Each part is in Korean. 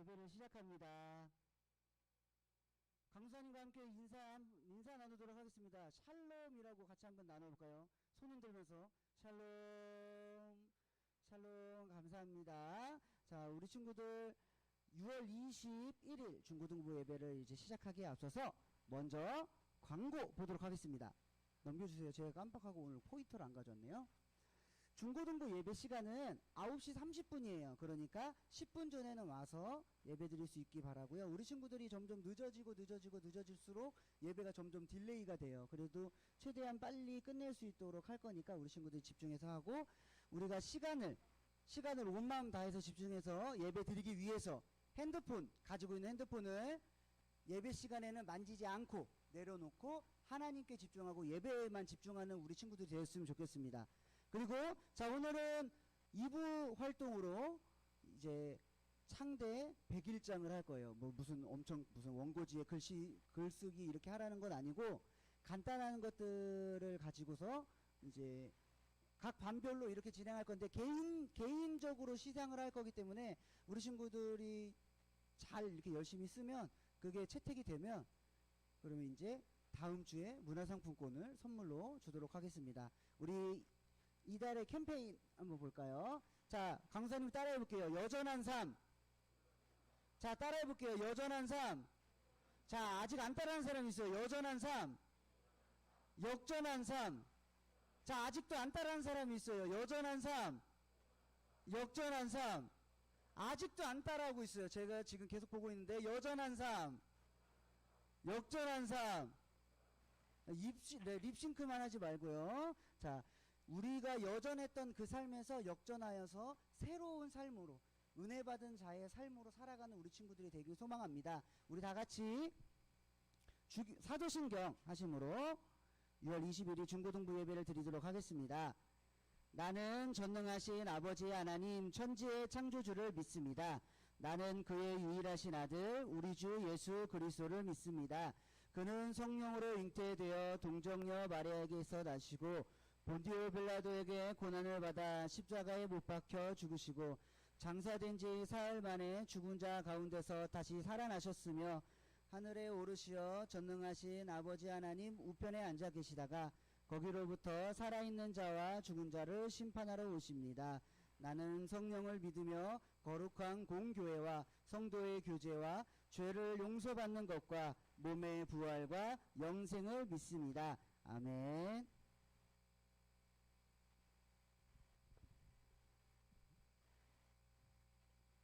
예배를 시작합니다. 강사님과 함께 인사 나누도록 하겠습니다. 샬롬이라고 같이 한번 나눠볼까요? 손 흔들면서 샬롬, 샬롬, 감사합니다. 자, 우리 친구들 6월 21일 중고등부 예배를 이제 시작하기에 앞서서 먼저 광고 보도록 하겠습니다. 넘겨주세요. 제가 깜빡하고 오늘 포인터를 안 가져왔네요. 중고등부 예배 시간은 9시 30분이에요. 그러니까 10분 전에는 와서 예배 드릴 수 있기 바라고요. 우리 친구들이 점점 늦어질수록 예배가 점점 딜레이가 돼요. 그래도 최대한 빨리 끝낼 수 있도록 할 거니까 우리 친구들이 집중해서 하고, 우리가 시간을 온 마음 다해서 집중해서 예배 드리기 위해서 가지고 있는 핸드폰을 예배 시간에는 만지지 않고 내려놓고 하나님께 집중하고 예배에만 집중하는 우리 친구들이 되었으면 좋겠습니다. 그리고 자, 오늘은 2부 활동으로 이제 창대 100일장을 할 거예요. 뭐 무슨 원고지에 글쓰기 이렇게 하라는 건 아니고, 간단한 것들을 가지고서 이제 각 반별로 이렇게 진행할 건데, 개인적으로 시상을 할 거기 때문에 우리 친구들이 잘 이렇게 열심히 쓰면, 그게 채택이 되면 그러면 이제 다음 주에 문화상품권을 선물로 주도록 하겠습니다. 우리 이달의 캠페인 한번 볼까요? 자, 강사님 따라해 볼게요. 여전한 삶. 자, 따라해 볼게요. 여전한 삶. 자, 아직 안 따라하는 사람 있어요. 여전한 삶. 역전한 삶. 자, 아직도 안 따라하는 사람이 있어요. 여전한 삶. 역전한 삶. 아직도 안 따라하고 있어요. 제가 지금 계속 보고 있는데, 여전한 삶. 역전한 삶. 립싱크만 하지 말고요. 자, 우리가 여전했던 그 삶에서 역전하여서 새로운 삶으로, 은혜 받은 자의 삶으로 살아가는 우리 친구들이 되길 소망합니다. 우리 다 같이 사도신경 하심으로 6월 21일 중고등부 예배를 드리도록 하겠습니다. 나는 전능하신 아버지 하나님 천지의 창조주를 믿습니다. 나는 그의 유일하신 아들 우리 주 예수 그리스도를 믿습니다. 그는 성령으로 잉태되어 동정녀 마리아에게서 나시고 본디오 빌라도에게 고난을 받아 십자가에 못 박혀 죽으시고 장사된 지 사흘 만에 죽은 자 가운데서 다시 살아나셨으며 하늘에 오르시어 전능하신 아버지 하나님 우편에 앉아 계시다가 거기로부터 살아있는 자와 죽은 자를 심판하러 오십니다. 나는 성령을 믿으며 거룩한 공교회와 성도의 교제와 죄를 용서받는 것과 몸의 부활과 영생을 믿습니다. 아멘.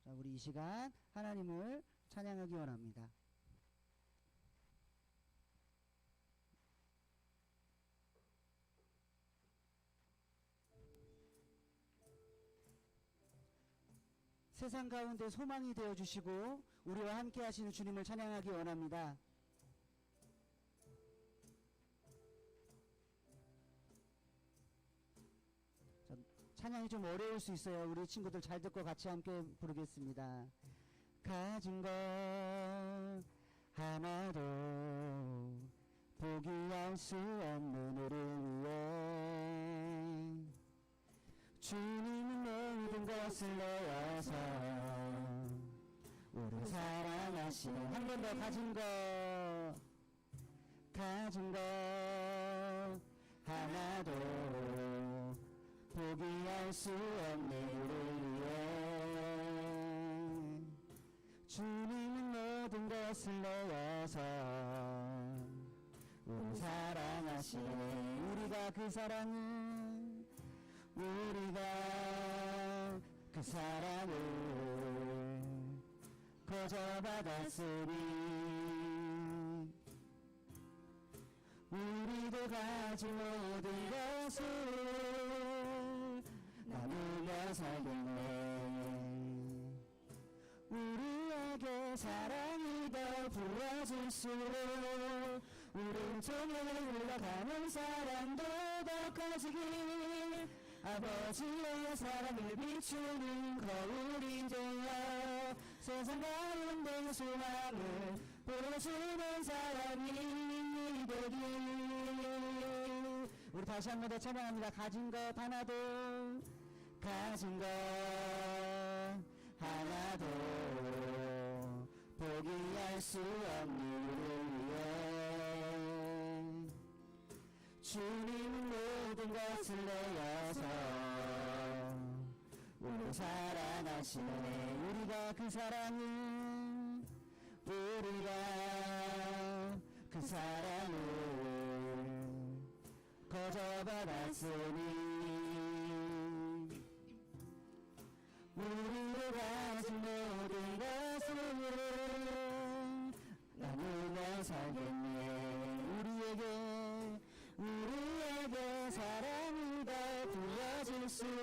자, 우리 이 시간 하나님을 찬양하기 원합니다. 세상 가운데 소망이 되어주시고 우리와 함께 하시는 주님을 찬양하기 원합니다. 자, 찬양이 좀 어려울 수 있어요. 우리 친구들 잘 듣고 같이 함께 부르겠습니다. 가진 것 하나도 포기할 수 없는 우리를 위해 주님은 모든 것을 내어서 우리 사랑하시는, 한 번 더 가진 것 하나도 포기할 수 없는 우리를 위해 주님은 모든 것을 내어서 우리 사랑하시네. 우리가 그 사랑을 거저 받았으니 우리도 가진 모든 것을 나누며 살겠네. 우리에게 사랑이 더 부어질수록 오른쪽에 흘러가는 사랑도 더 커지길 아버지의 사랑을 비추는 거울이 되어 세상 가운데 소망을 보여주는 사람이 되길. 우리 다시 한 번 더 찬양합니다. 가진 것 하나도 알 수 없는 우리를 위해 주님은 모든 것을 내어서 우리 사랑하시네. 우리가 그 사랑을 그 사랑을 거저받았으니 우리가 가진 모든 것을 나누며 살겠네. 우리에게 사랑이 더 부어질수록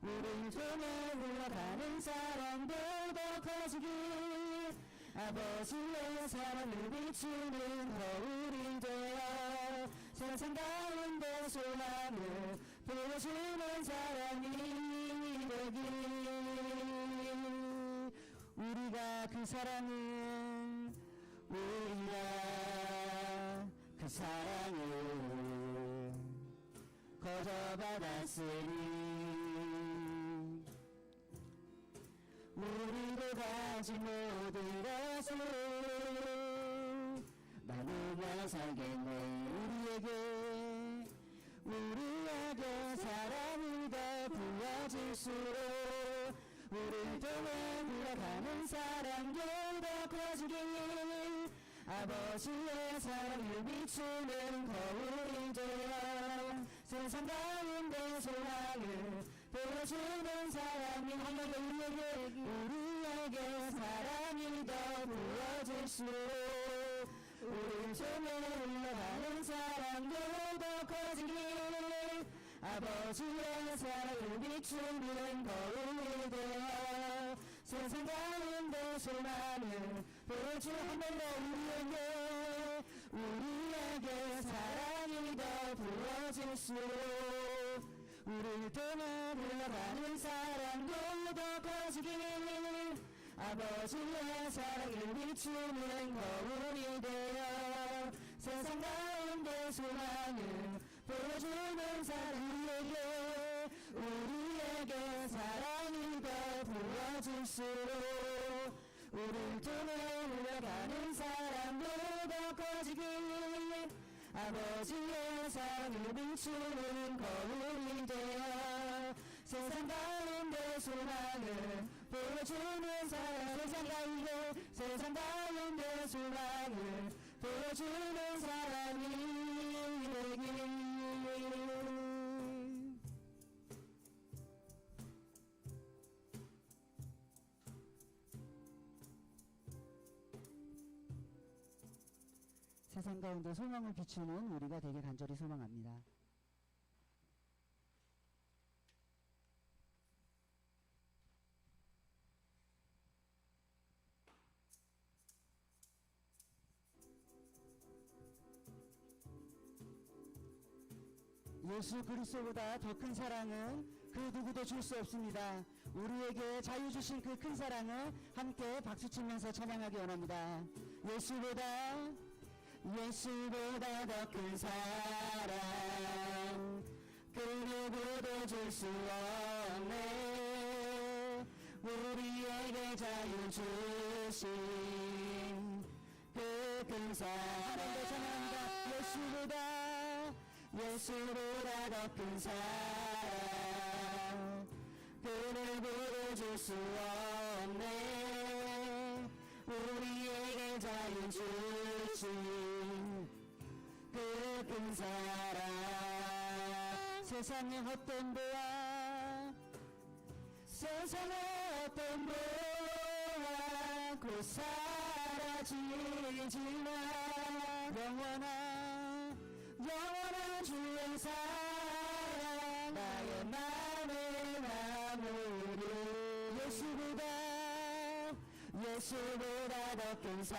우린 통해 흘러가는 사랑도 더 커지길 아버지의 사랑을 비추는 거울이 되어 세상 가운데 소망을 보여주는 사랑이 되길 우리가 그 사랑을 거저받았으니 우리도 가진 모든 것을 나누며 살겠네. 우리에게 사랑이 더 부어질수록 우릴 통해 흘러가는 사랑도 더 커지길 아버지의 사랑을 비추는 거울이 되어 세상 가운데 소망을 보여주는 사랑이 우리에게 사랑이 더 부어질수록 우릴 통해 흘러가는 사랑도 더 커지길 아버지의 사랑을 비추는 거울이 되어 세상 가운데 소망을 보여주는 한 번 더 우리에게 사랑이 더 부어질수록 우릴 통해 흘러가는 사랑도 더 커지길 아버지의 사랑을 비추는 거울이 되어 세상 가운데 소망을 보여주는 사랑 우리에게 사랑이 더 부어질수록 우릴 통해 흘러가는 사랑도 더 커지길 아버지의 사랑을 비추는 거울이 되어 세상 가운데 소망을 보여주는 사랑 세상 가운데 소망을 보여주는 사랑이 되길 세상 가운데 소망을 비추는 우리가 되게 간절히 소망합니다. 예수 그리스도보다 더 큰 사랑은 그 누구도 줄 수 없습니다. 우리에게 자유 주신 그 큰 사랑을 함께 박수치면서 찬양하기 원합니다. 예수보다 더 큰 사랑 그 누구도 줄 수 없네. 우리에게 자유 주신 그 큰 사랑 찬양합니다. 예수보다 더 큰 사랑 그 누구도 줄 수 없네. 우리에게 자유 주신 그 큰 사랑 세상의 헛된 보아 곧 사라지지만 영원한 주의 사랑 나의 맘에 남으리. 예수보다 더 큰 사랑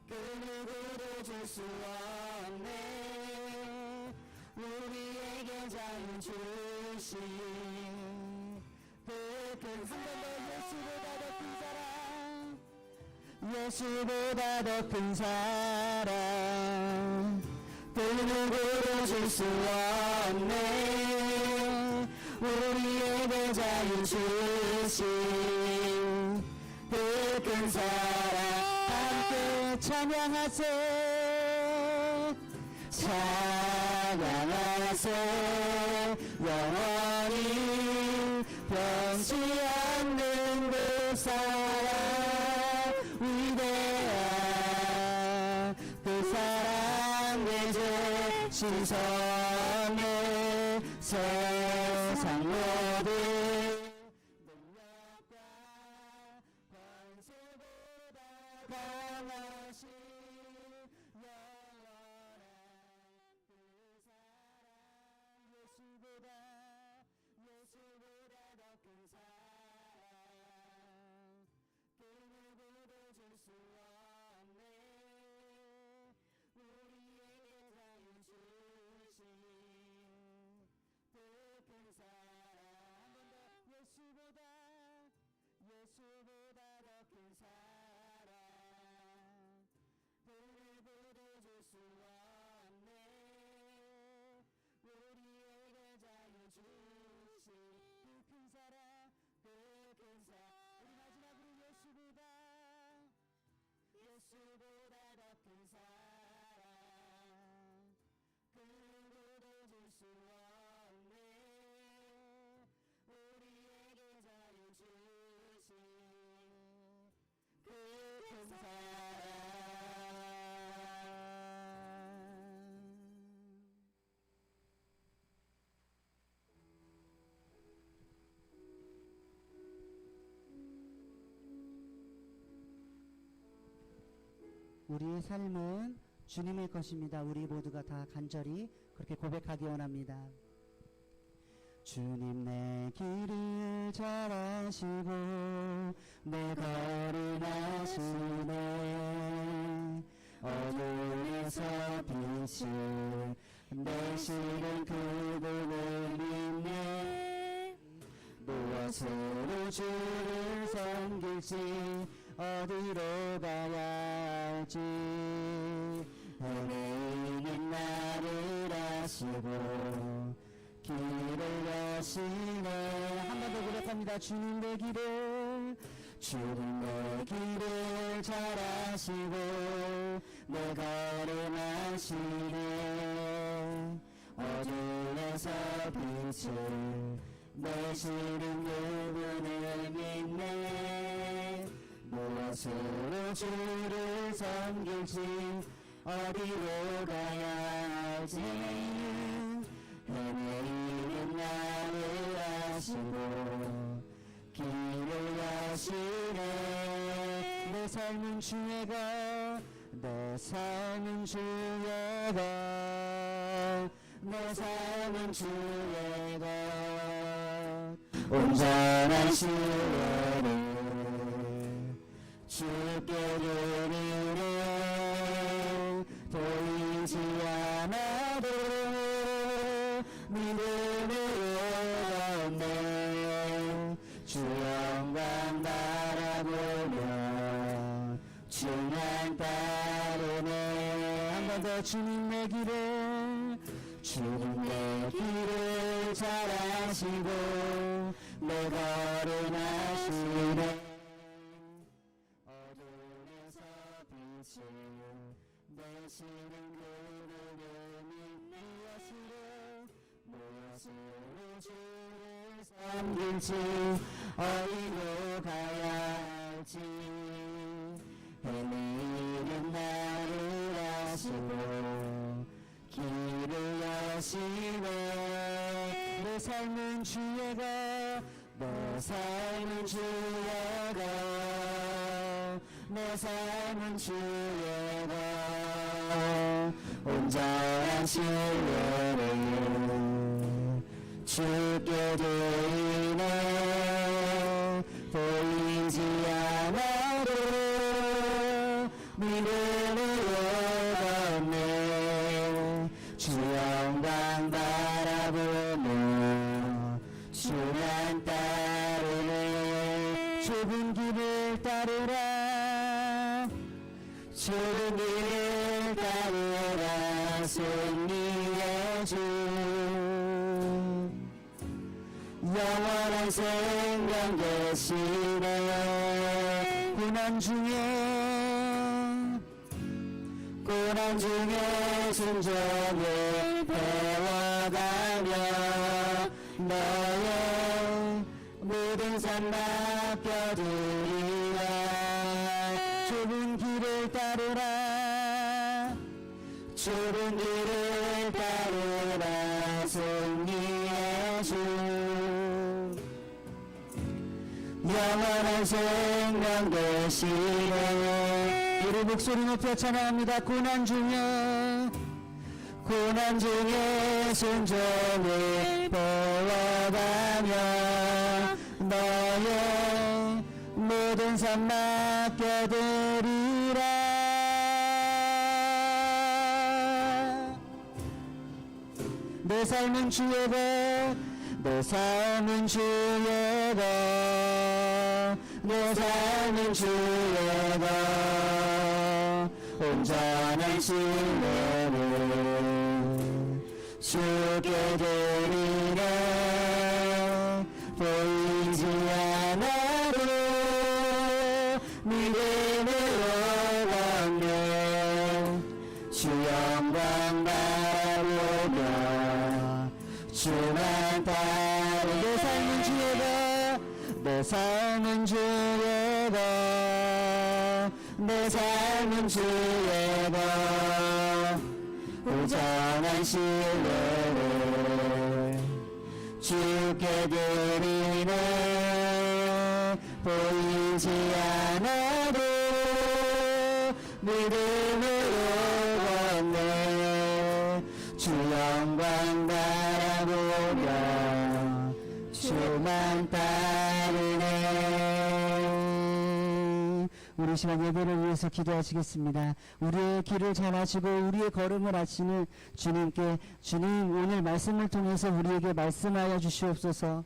그 누구도 줄 수 없네. 우리에게 자유 주신 그 큰 사랑 예수보다 더 큰 사랑 그 누구도 줄 수 없네. 우리에게 자유 주신 그 큰 사랑 함께 찬양하세 찬양하세 영원히 변치 않는 그 사랑 위대한 그 사랑 내 죄 씻었네 세상 모든 능력과 권세보다 강하신 영원한 그 사랑 예수보다 더 큰 사랑 그 누구도 줄 수 없네 우리에게 자유 주신 그 큰 사랑 한 번 더 예수보다 더 큰 사랑 그 누구도 줄 수 없네 우리에게 자유 주신 그 큰 사랑 그 큰 사랑 우리 마지막으로 예수보다 더 큰 사랑 그 누구도 줄 수 없네 우리에게 자유 주신 그 큰 사랑 우리의 삶은 주님의 것입니다. 우리 모두가 다 간절히 그렇게 고백하기 원합니다. 주님 내 길을 잘 아시고 내 걸음 아시네 어둠에서 빛을 내시는 그분을 믿네 무엇으로 주를 섬길지 어디로 가야 할지 헤매이는 나를 아시고 길을 여시네 한 번 더 고백합니다. 주님 내 길을 잘 아시고 내 걸음 아시네 어둠에서 빛을 내시는 그분을 믿네 무엇으로 주를 섬길지 어디로 가야 할지 헤매이는 나를 아시고 길을 여시네 내 삶은 주의 것 내 삶은 주의 것 내 삶은 주의 것 온전한 신뢰를 주께 드리네 보이지 않아도 믿음으로 걷네 주 영광 바라보며 주만 따르네 한 번 더 주님 내 길을 잘 아시고 내 걸음 아시네 어둠에서 빛을 내시는 그분을 믿네 무엇으로 주를 섬길지 어디로 가야 할지 헤매이는 나를 아시고 길을 여시네 내 삶은 주의 것 내 삶은 주의 것 내 삶은 주의 것 온전한 신뢰를 주께 드리네 보이지 않아도 믿음으로 걷네 주 영광 바라보며 주만 따르네 좁은 길을 따르라 좁은 길을 따르라 승리의 주 영원한 생명 되시네 고난 중에 순종을 배워가며 너의 모든 삶 맡겨드리라. 좁은 길을 따르라. 좁은 길을 따르라. 승리의 주 영원한 생명 되시네. 우리 목소리 높여 찬양합니다. 고난 중에 순종을 배워가며 너의 모든 삶 맡겨드리라. 내 삶은 주의 것, 내 삶은 주의 것, 내 삶은 주의 것, 온전한 신뢰를 주께 드리네. 보이지 않아도 믿음으로 걷네. 주 영광 바라보며 주만 따르네. 내 삶은 주의 것, 내 삶은 주의 것, 내 삶은 주의 것, 온전한 신뢰를 주께 드리네. 보이지 않아도 믿음으로 걷네. 주 영광 바라보며 주만 따르네. 우리 시간 예배를 위해서 기도하시겠습니다. 우리의 길을 잘 아시고 우리의 걸음을 아시는 주님께, 주님 오늘 말씀을 통해서 우리에게 말씀하여 주시옵소서.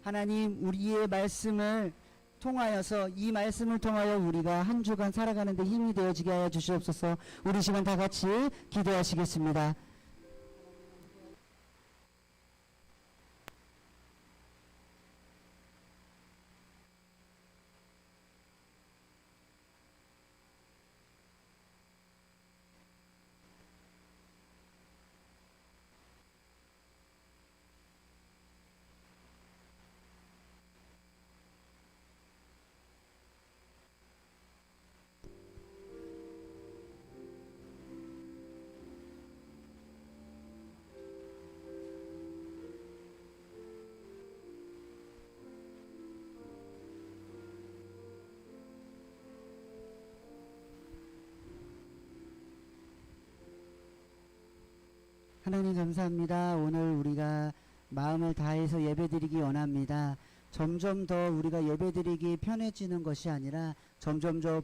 하나님, 우리의 말씀을 통하여서, 이 말씀을 통하여 우리가 한 주간 살아가는 데 힘이 되어지게 하여 주시옵소서. 우리 시간 다 같이 기도하시겠습니다. 하나님 감사합니다. 오늘 우리가 마음을 다해서 예배드리기 원합니다. 점점 더 우리가 예배드리기 편해지는 것이 아니라 점점 더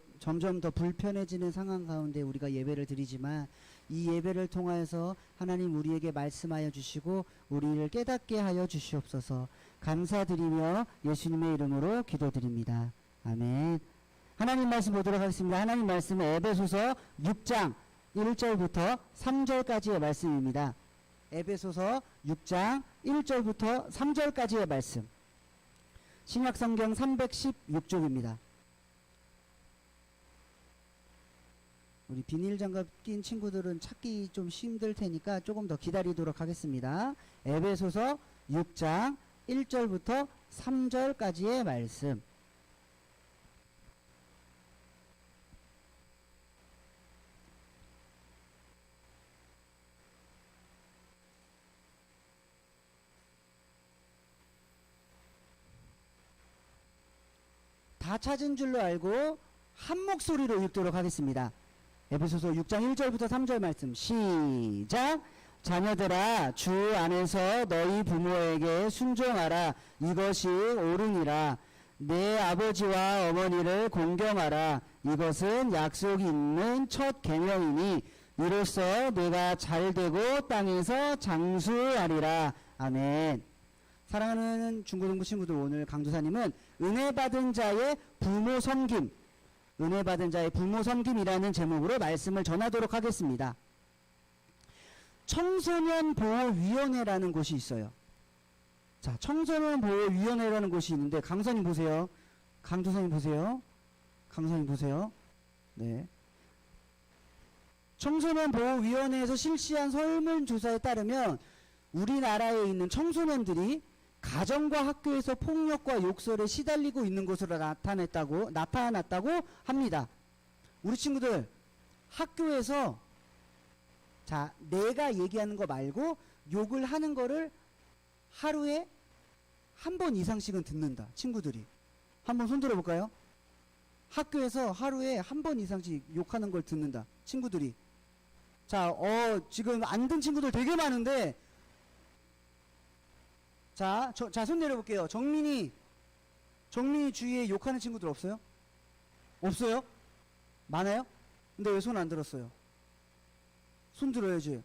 불편해지는 상황 가운데 우리가 예배를 드리지만, 이 예배를 통하여서 하나님 우리에게 말씀하여 주시고 우리를 깨닫게 하여 주시옵소서. 감사드리며 예수님의 이름으로 기도드립니다. 아멘. 하나님 말씀 보도록 하겠습니다. 하나님 말씀은 에베소서 6장 1절부터 3절까지의 말씀입니다. 에베소서 6장 1절부터 3절까지의 말씀. 신약성경 316쪽입니다. 우리 비닐장갑 낀 친구들은 찾기 좀 힘들 테니까 조금 더 기다리도록 하겠습니다. 에베소서 6장 1절부터 3절까지의 말씀. 다 찾은 줄로 알고 한 목소리로 읽도록 하겠습니다. 에베소서 6장 1절부터 3절 말씀 시작. 자녀들아, 주 안에서 너희 부모에게 순종하라. 이것이 옳으니라. 내 아버지와 어머니를 공경하라. 이것은 약속이 있는 첫 계명이니 이로써 내가 잘되고 땅에서 장수하리라. 아멘. 사랑하는 중고등부 친구들, 오늘 강도사님은 은혜 받은 자의 부모 섬김, 은혜 받은 자의 부모 섬김이라는 제목으로 말씀을 전하도록 하겠습니다. 청소년 보호위원회라는 곳이 있어요. 자, 청소년 보호위원회라는 곳이 있는데, 강사님 보세요. 강도사님 보세요. 강사님 보세요. 네. 청소년 보호위원회에서 실시한 설문조사에 따르면 우리나라에 있는 청소년들이 가정과 학교에서 폭력과 욕설에 시달리고 있는 것으로 나타났다고 합니다. 우리 친구들 학교에서 자, 내가 얘기하는 거 말고 욕을 하는 거를 하루에 한 번 이상씩은 듣는다. 친구들이. 한번 손 들어볼까요? 학교에서 하루에 한 번 이상씩 욕하는 걸 듣는다. 친구들이. 자, 지금 안 든 친구들 되게 많은데, 자, 손 내려볼게요. 정민이 주위에 욕하는 친구들 없어요? 없어요? 많아요? 근데 왜 손 안 들었어요? 손 들어야지.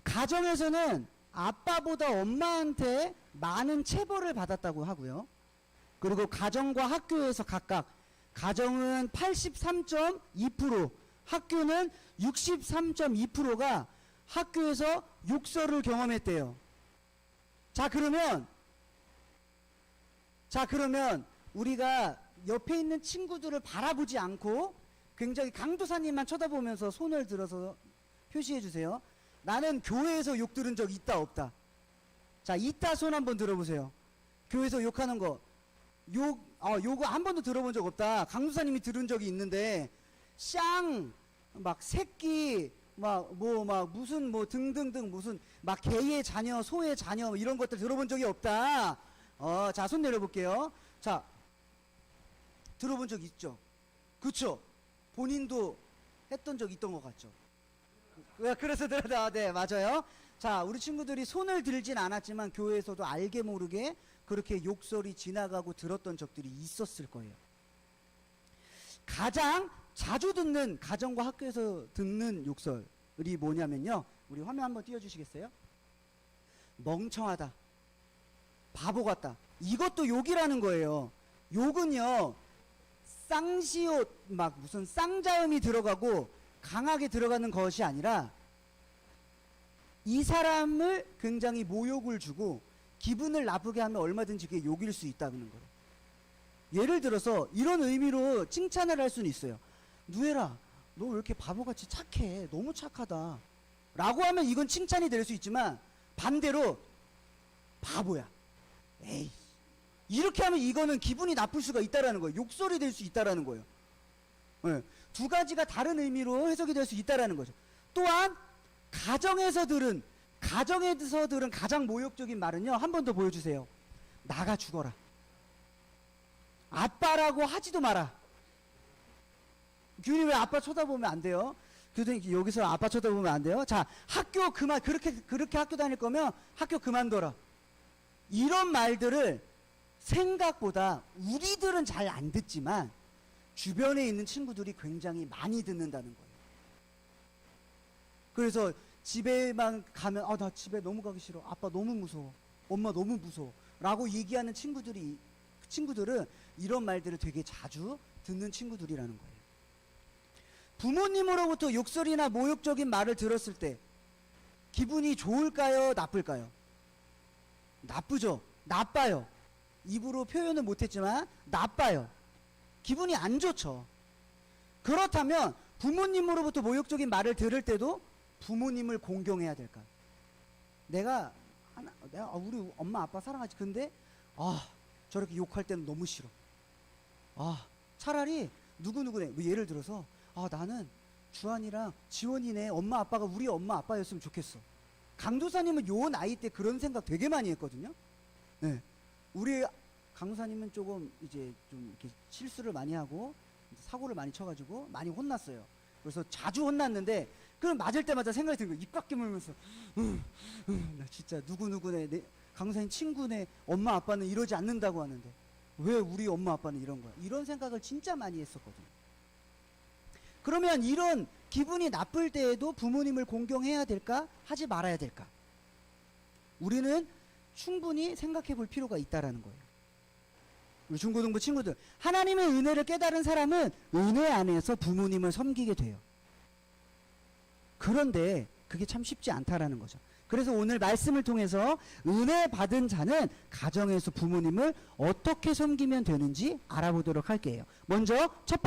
가정에서는 아빠보다 엄마한테 많은 체벌을 받았다고 하고요. 그리고 가정과 학교에서 각각 가정은 83.2%, 학교는 63.2%가 학교에서 욕설을 경험했대요. 자, 그러면 우리가 옆에 있는 친구들을 바라보지 않고 굉장히 강도사님만 쳐다보면서 손을 들어서 표시해 주세요. 나는 교회에서 욕 들은 적 있다 없다? 자, 있다 손 한번 들어보세요. 교회에서 욕하는 거 요거 한 번도 들어본 적 없다. 강도사님이 들은 적이 있는데 막 새끼 무슨 등등등 무슨 막 개의 자녀 소의 자녀 이런 것들 들어본 적이 없다. 자, 손 내려볼게요. 자, 들어본 적 있죠? 그쵸? 본인도 했던 적 있던 것 같죠? 그래서 네, 맞아요. 자, 우리 친구들이 손을 들진 않았지만 교회에서도 알게 모르게 그렇게 욕설이 지나가고 들었던 적들이 있었을 거예요. 가장 자주 듣는 가정과 학교에서 듣는 욕설이 뭐냐면요. 우리 화면 한번 띄워주시겠어요? 멍청하다. 바보 같다. 이것도 욕이라는 거예요. 욕은요. 쌍시옷 막 무슨 쌍자음이 들어가고 강하게 들어가는 것이 아니라 이 사람을 굉장히 모욕을 주고 기분을 나쁘게 하면 얼마든지 그게 욕일 수 있다는 거예요. 예를 들어서 이런 의미로 칭찬을 할 수는 있어요. 누에라, 너 왜 이렇게 바보같이 착해? 너무 착하다. 라고 하면 이건 칭찬이 될 수 있지만 반대로 바보야. 에이. 이렇게 하면 이거는 기분이 나쁠 수가 있다라는 거예요. 욕설이 될 수 있다라는 거예요. 네. 두 가지가 다른 의미로 해석이 될 수 있다라는 거죠. 또한 가정에서 들은 가장 모욕적인 말은요. 한 번 더 보여주세요. 나가 죽어라. 아빠라고 하지도 마라. 규현이 왜 아빠 쳐다보면 안 돼요? 규현이 여기서 아빠 쳐다보면 안 돼요? 자, 학교 그만 그렇게 학교 다닐 거면 학교 그만둬라. 이런 말들을 생각보다 우리들은 잘 안 듣지만 주변에 있는 친구들이 굉장히 많이 듣는다는 거예요. 그래서 집에만 가면 나 집에 너무 가기 싫어. 아빠 너무 무서워. 엄마 너무 무서워. 라고 얘기하는 친구들은 이런 말들을 되게 자주 듣는 친구들이라는 거예요. 부모님으로부터 욕설이나 모욕적인 말을 들었을 때 기분이 좋을까요? 나쁠까요? 나쁘죠. 나빠요. 입으로 표현은 못했지만 나빠요. 기분이 안 좋죠. 그렇다면 부모님으로부터 모욕적인 말을 들을 때도 부모님을 공경해야 될까? 내가 우리 엄마 아빠 사랑하지. 근데 저렇게 욕할 때는 너무 싫어. 차라리 누구누구네. 뭐 예를 들어서 나는 주한이랑 지원이네 엄마 아빠가 우리 엄마 아빠였으면 좋겠어. 강도사님은 요 나이 때 그런 생각 되게 많이 했거든요. 네. 우리 강도사님은 조금 이제 좀 이렇게 실수를 많이 하고 사고를 많이 쳐가지고 많이 혼났어요. 그래서 자주 혼났는데 그럼 맞을 때마다 생각이 드는 거예요. 입 꽉 깨물면서 나 진짜 누구누구네 내 강도사님 친구네 엄마 아빠는 이러지 않는다고 하는데 왜 우리 엄마 아빠는 이런 거야. 이런 생각을 진짜 많이 했었거든요. 그러면 이런 기분이 나쁠 때에도 부모님을 공경해야 될까? 하지 말아야 될까? 우리는 충분히 생각해 볼 필요가 있다라는 거예요. 우리 중고등부 친구들, 하나님의 은혜를 깨달은 사람은 은혜 안에서 부모님을 섬기게 돼요. 그런데 그게 참 쉽지 않다라는 거죠. 그래서 오늘 말씀을 통해서 은혜 받은 자는 가정에서 부모님을 어떻게 섬기면 되는지 알아보도록 할게요. 먼저 첫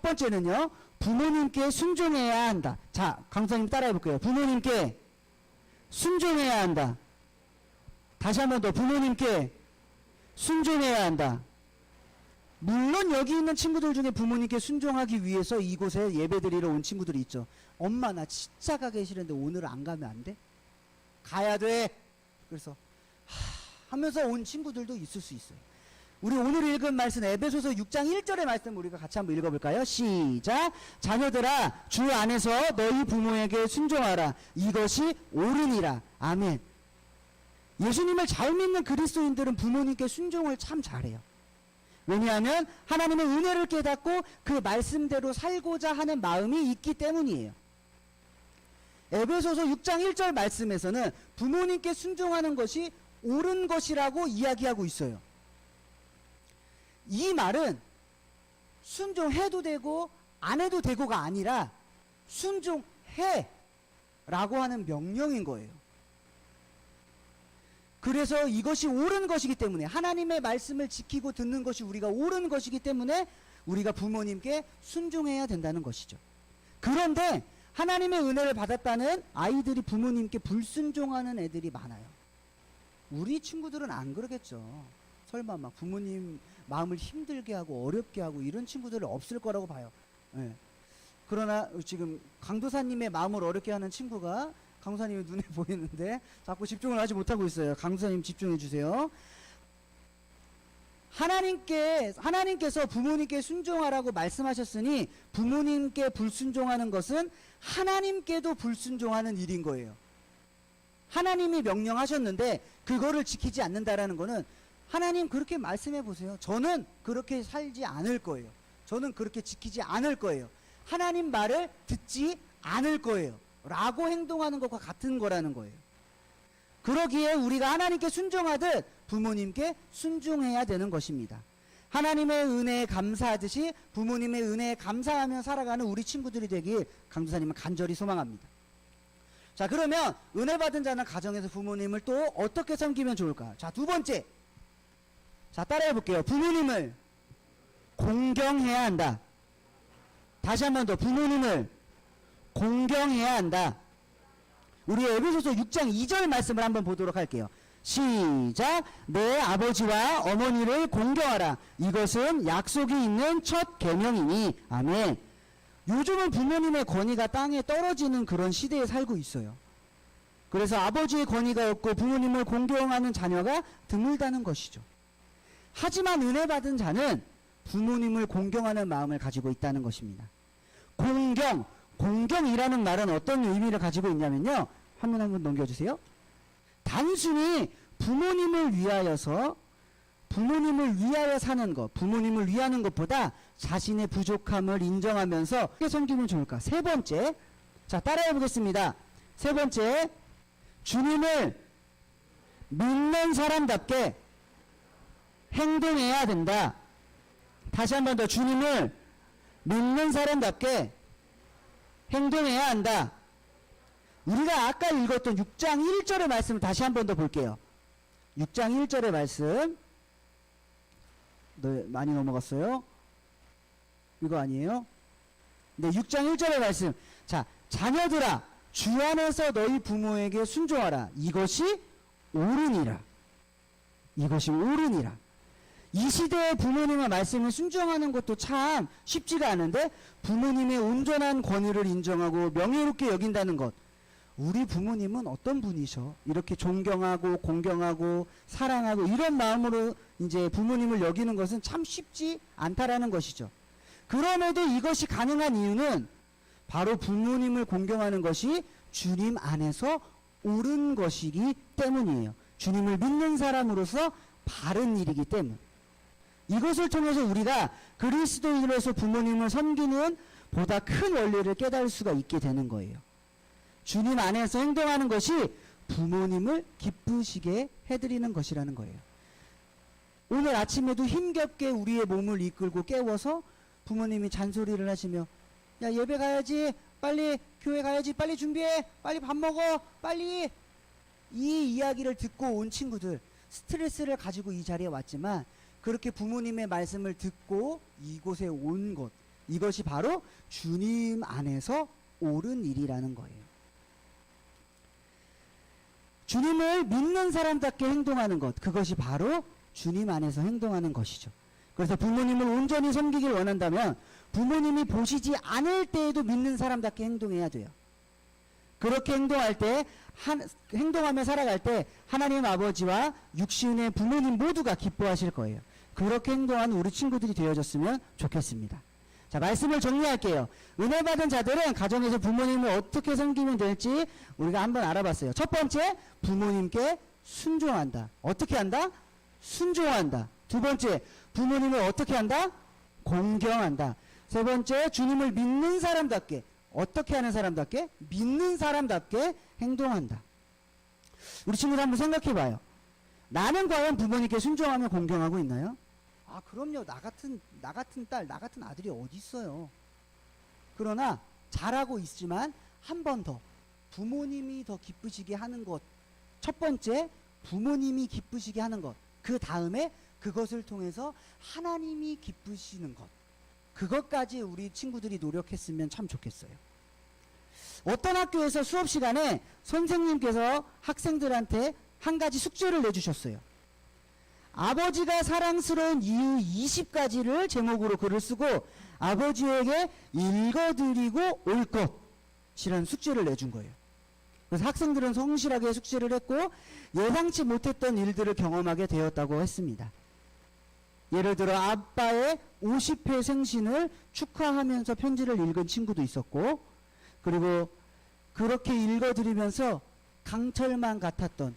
번째는요, 부모님께 순종해야 한다. 자, 강사님 따라해 볼게요. 부모님께 순종해야 한다. 다시 한 번 더, 부모님께 순종해야 한다. 물론 여기 있는 친구들 중에 부모님께 순종하기 위해서 이곳에 예배드리러 온 친구들이 있죠. 엄마 나 진짜 가기 싫은데 오늘 안 가면 안 돼? 가야 돼. 그래서 하면서 온 친구들도 있을 수 있어요. 우리 오늘 읽은 말씀 에베소서 6장 1절의 말씀 우리가 같이 한번 읽어볼까요? 시작. 자녀들아 주 안에서 너희 부모에게 순종하라. 이것이 옳으니라. 아멘. 예수님을 잘 믿는 그리스도인들은 부모님께 순종을 참 잘해요. 왜냐하면 하나님의 은혜를 깨닫고 그 말씀대로 살고자 하는 마음이 있기 때문이에요. 에베소서 6장 1절 말씀에서는 부모님께 순종하는 것이 옳은 것이라고 이야기하고 있어요. 이 말은 순종해도 되고 안 해도 되고가 아니라 순종해 라고 하는 명령인 거예요. 그래서 이것이 옳은 것이기 때문에, 하나님의 말씀을 지키고 듣는 것이 우리가 옳은 것이기 때문에 우리가 부모님께 순종해야 된다는 것이죠. 그런데 하나님의 은혜를 받았다는 아이들이 부모님께 불순종하는 애들이 많아요. 우리 친구들은 안 그러겠죠. 설마 막 부모님 마음을 힘들게 하고 어렵게 하고 이런 친구들은 없을 거라고 봐요. 네. 그러나 지금 강도사님의 마음을 어렵게 하는 친구가 강도사님의 눈에 보이는데 자꾸 집중을 하지 못하고 있어요. 강도사님 집중해 주세요. 하나님께서 부모님께 순종하라고 말씀하셨으니 부모님께 불순종하는 것은 하나님께도 불순종하는 일인 거예요. 하나님이 명령하셨는데 그거를 지키지 않는다라는 거는, 하나님 그렇게 말씀해 보세요. 저는 그렇게 살지 않을 거예요. 저는 그렇게 지키지 않을 거예요. 하나님 말을 듣지 않을 거예요. 라고 행동하는 것과 같은 거라는 거예요. 그러기에 우리가 하나님께 순종하듯 부모님께 순종해야 되는 것입니다. 하나님의 은혜에 감사하듯이 부모님의 은혜에 감사하며 살아가는 우리 친구들이 되길 강도사님은 간절히 소망합니다. 자, 그러면 은혜 받은 자는 가정에서 부모님을 또 어떻게 섬기면 좋을까? 자, 두 번째. 자, 따라해 볼게요. 부모님을 공경해야 한다. 다시 한 번 더, 부모님을 공경해야 한다. 우리 에베소서 6장 2절 말씀을 한번 보도록 할게요. 시작. 내 아버지와 어머니를 공경하라. 이것은 약속이 있는 첫 계명이니. 아멘. 요즘은 부모님의 권위가 땅에 떨어지는 그런 시대에 살고 있어요. 그래서 아버지의 권위가 없고 부모님을 공경하는 자녀가 드물다는 것이죠. 하지만 은혜 받은 자는 부모님을 공경하는 마음을 가지고 있다는 것입니다. 공경이라는 말은 어떤 의미를 가지고 있냐면요. 화면 한번 넘겨주세요. 단순히 부모님을 위하여 사는 것, 부모님을 위하는 것보다 자신의 부족함을 인정하면서 어떻게 섬기면 좋을까? 세 번째. 자, 따라해 보겠습니다. 세 번째. 주님을 믿는 사람답게 행동해야 된다. 다시 한 번 더, 주님을 믿는 사람답게 행동해야 한다. 우리가 아까 읽었던 6장 1절의 말씀을 다시 한 번 더 볼게요. 6장 1절의 말씀. 많이 넘어갔어요? 이거 아니에요? 네, 6장 1절의 말씀. 자, 자녀들아 주 안에서 너희 부모에게 순종하라. 이것이 옳으니라. 이것이 옳으니라. 이 시대의 부모님의 말씀을 순종하는 것도 참 쉽지가 않은데, 부모님의 온전한 권위를 인정하고 명예롭게 여긴다는 것. 우리 부모님은 어떤 분이셔? 이렇게 존경하고 공경하고 사랑하고 이런 마음으로 이제 부모님을 여기는 것은 참 쉽지 않다라는 것이죠. 그럼에도 이것이 가능한 이유는 바로 부모님을 공경하는 것이 주님 안에서 옳은 것이기 때문이에요. 주님을 믿는 사람으로서 바른 일이기 때문. 이것을 통해서 우리가 그리스도인으로서 부모님을 섬기는 보다 큰 원리를 깨달을 수가 있게 되는 거예요. 주님 안에서 행동하는 것이 부모님을 기쁘시게 해드리는 것이라는 거예요. 오늘 아침에도 힘겹게 우리의 몸을 이끌고 깨워서 부모님이 잔소리를 하시며, 야 예배 가야지, 빨리 교회 가야지, 빨리 준비해, 빨리 밥 먹어, 빨리. 이 이야기를 듣고 온 친구들, 스트레스를 가지고 이 자리에 왔지만 그렇게 부모님의 말씀을 듣고 이곳에 온 것, 이것이 바로 주님 안에서 옳은 일이라는 거예요. 주님을 믿는 사람답게 행동하는 것, 그것이 바로 주님 안에서 행동하는 것이죠. 그래서 부모님을 온전히 섬기길 원한다면 부모님이 보시지 않을 때에도 믿는 사람답게 행동해야 돼요. 그렇게 행동할 때, 행동하며 살아갈 때 하나님 아버지와 육신의 부모님 모두가 기뻐하실 거예요. 그렇게 행동하는 우리 친구들이 되어졌으면 좋겠습니다. 자, 말씀을 정리할게요. 은혜 받은 자들은 가정에서 부모님을 어떻게 섬기면 될지 우리가 한번 알아봤어요. 첫 번째, 부모님께 순종한다. 어떻게 한다? 순종한다. 두 번째, 부모님을 어떻게 한다? 공경한다. 세 번째, 주님을 믿는 사람답게. 어떻게 하는 사람답게? 믿는 사람답게 행동한다. 우리 친구들 한번 생각해 봐요. 나는 과연 부모님께 순종하며 공경하고 있나요? 아, 그럼요. 나 같은 딸, 나 같은 아들이 어디 있어요. 그러나 잘하고 있지만 한 번 더 부모님이 더 기쁘시게 하는 것. 첫 번째, 부모님이 기쁘시게 하는 것. 그 다음에 그것을 통해서 하나님이 기쁘시는 것. 그것까지 우리 친구들이 노력했으면 참 좋겠어요. 어떤 학교에서 수업 시간에 선생님께서 학생들한테 한 가지 숙제를 내주셨어요. 아버지가 사랑스러운 이유 20가지를 제목으로 글을 쓰고 아버지에게 읽어드리고 올 것이라는 숙제를 내준 거예요. 그래서 학생들은 성실하게 숙제를 했고 예상치 못했던 일들을 경험하게 되었다고 했습니다. 예를 들어 아빠의 50회 생신을 축하하면서 편지를 읽은 친구도 있었고, 그리고 그렇게 읽어드리면서 강철만 같았던,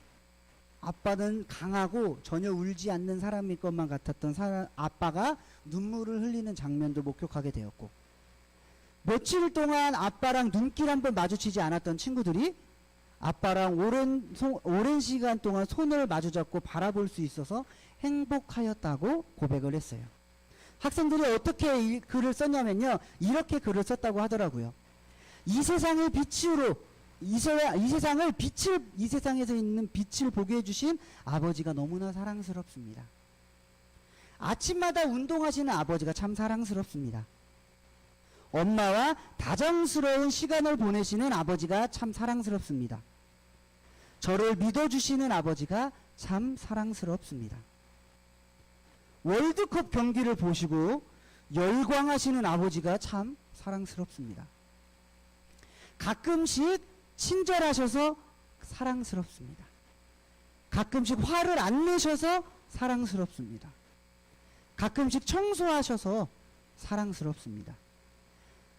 아빠는 강하고 전혀 울지 않는 사람일 것만 같았던 아빠가 눈물을 흘리는 장면도 목격하게 되었고, 며칠 동안 아빠랑 눈길 한번 마주치지 않았던 친구들이 아빠랑 오랜 시간 동안 손을 마주잡고 바라볼 수 있어서 행복하였다고 고백을 했어요. 학생들이 어떻게 글을 썼냐면요, 이렇게 글을 썼다고 하더라고요. 이 세상을 빛으로, 이 세상에서 있는 빛을 보게 해주신 아버지가 너무나 사랑스럽습니다. 아침마다 운동하시는 아버지가 참 사랑스럽습니다. 엄마와 다정스러운 시간을 보내시는 아버지가 참 사랑스럽습니다. 저를 믿어주시는 아버지가 참 사랑스럽습니다. 월드컵 경기를 보시고 열광하시는 아버지가 참 사랑스럽습니다. 가끔씩 친절하셔서 사랑스럽습니다. 가끔씩 화를 안 내셔서 사랑스럽습니다. 가끔씩 청소하셔서 사랑스럽습니다.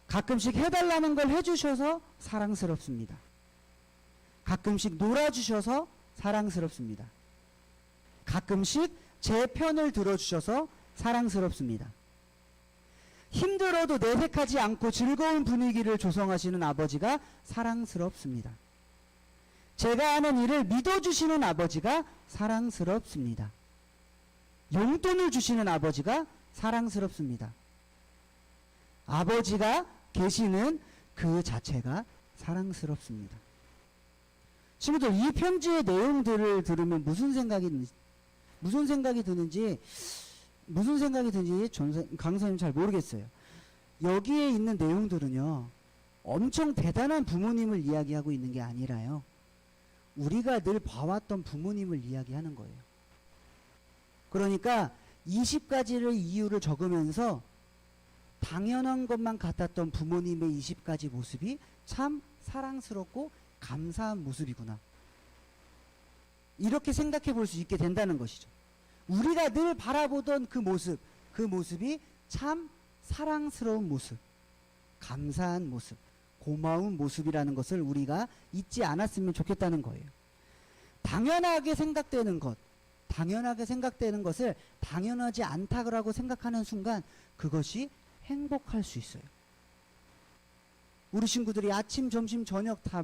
가끔씩 해달라는 걸 해주셔서 사랑스럽습니다. 가끔씩 놀아주셔서 사랑스럽습니다. 가끔씩 제 편을 들어주셔서 사랑스럽습니다. 힘들어도 내색하지 않고 즐거운 분위기를 조성하시는 아버지가 사랑스럽습니다. 제가 하는 일을 믿어주시는 아버지가 사랑스럽습니다. 용돈을 주시는 아버지가 사랑스럽습니다. 아버지가 계시는 그 자체가 사랑스럽습니다. 친구들, 이 편지의 내용들을 들으면 무슨 생각이 드는지 강사님 잘 모르겠어요. 여기에 있는 내용들은요, 엄청 대단한 부모님을 이야기하고 있는 게 아니라요, 우리가 늘 봐왔던 부모님을 이야기하는 거예요. 그러니까 20가지의 이유를 적으면서 당연한 것만 같았던 부모님의 20가지 모습이 참 사랑스럽고 감사한 모습이구나, 이렇게 생각해 볼 수 있게 된다는 것이죠. 우리가 늘 바라보던 그 모습이 참 사랑스러운 모습, 감사한 모습, 고마운 모습이라는 것을 우리가 잊지 않았으면 좋겠다는 거예요. 당연하게 생각되는 것을 당연하지 않다고 생각하는 순간 그것이 행복할 수 있어요. 우리 친구들이 아침, 점심, 저녁 다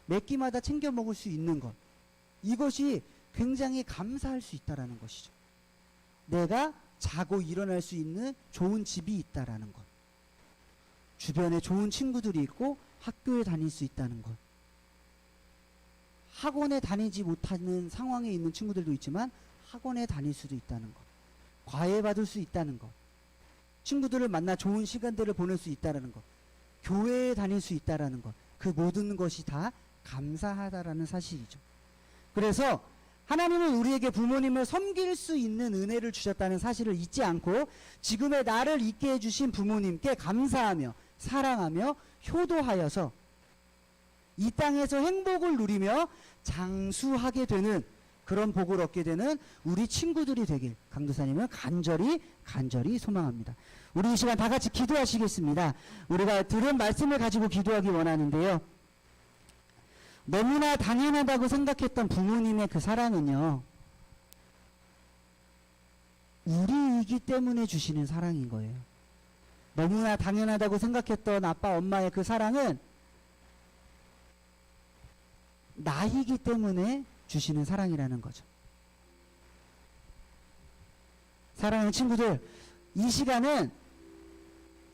몇 끼마다 챙겨 먹을 수 있는 것, 이것이 굉장히 감사할 수 있다라는 것이죠. 내가 자고 일어날 수 있는 좋은 집이 있다라는 것. 주변에 좋은 친구들이 있고 학교에 다닐 수 있다는 것. 학원에 다니지 못하는 상황에 있는 친구들도 있지만 학원에 다닐 수도 있다는 것. 과외 받을 수 있다는 것. 친구들을 만나 좋은 시간들을 보낼 수 있다는 것. 교회에 다닐 수 있다는 것. 그 모든 것이 다 감사하다라는 사실이죠. 그래서 하나님은 우리에게 부모님을 섬길 수 있는 은혜를 주셨다는 사실을 잊지 않고 지금의 나를 있게 해주신 부모님께 감사하며 사랑하며 효도하여서 이 땅에서 행복을 누리며 장수하게 되는 그런 복을 얻게 되는 우리 친구들이 되길 강도사님은 간절히 소망합니다. 우리 이 시간 다 같이 기도하시겠습니다. 우리가 들은 말씀을 가지고 기도하기 원하는데요. 너무나 당연하다고 생각했던 부모님의 그 사랑은요, 우리이기 때문에 주시는 사랑인 거예요. 너무나 당연하다고 생각했던 아빠, 엄마의 그 사랑은 나이기 때문에 주시는 사랑이라는 거죠. 사랑하는 친구들, 이 시간은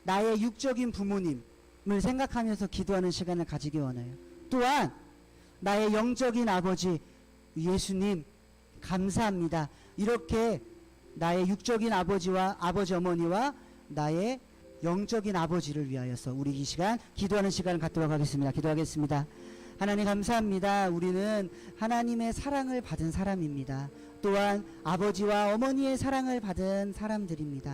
나의 육적인 부모님을 생각하면서 기도하는 시간을 가지기 원해요. 또한 나의 영적인 아버지 예수님 감사합니다. 이렇게 나의 육적인 아버지와 아버지 어머니와 나의 영적인 아버지를 위하여서 우리 이 시간 기도하는 시간을 갖도록 하겠습니다. 기도하겠습니다. 하나님 감사합니다. 우리는 하나님의 사랑을 받은 사람입니다. 또한 아버지와 어머니의 사랑을 받은 사람들입니다.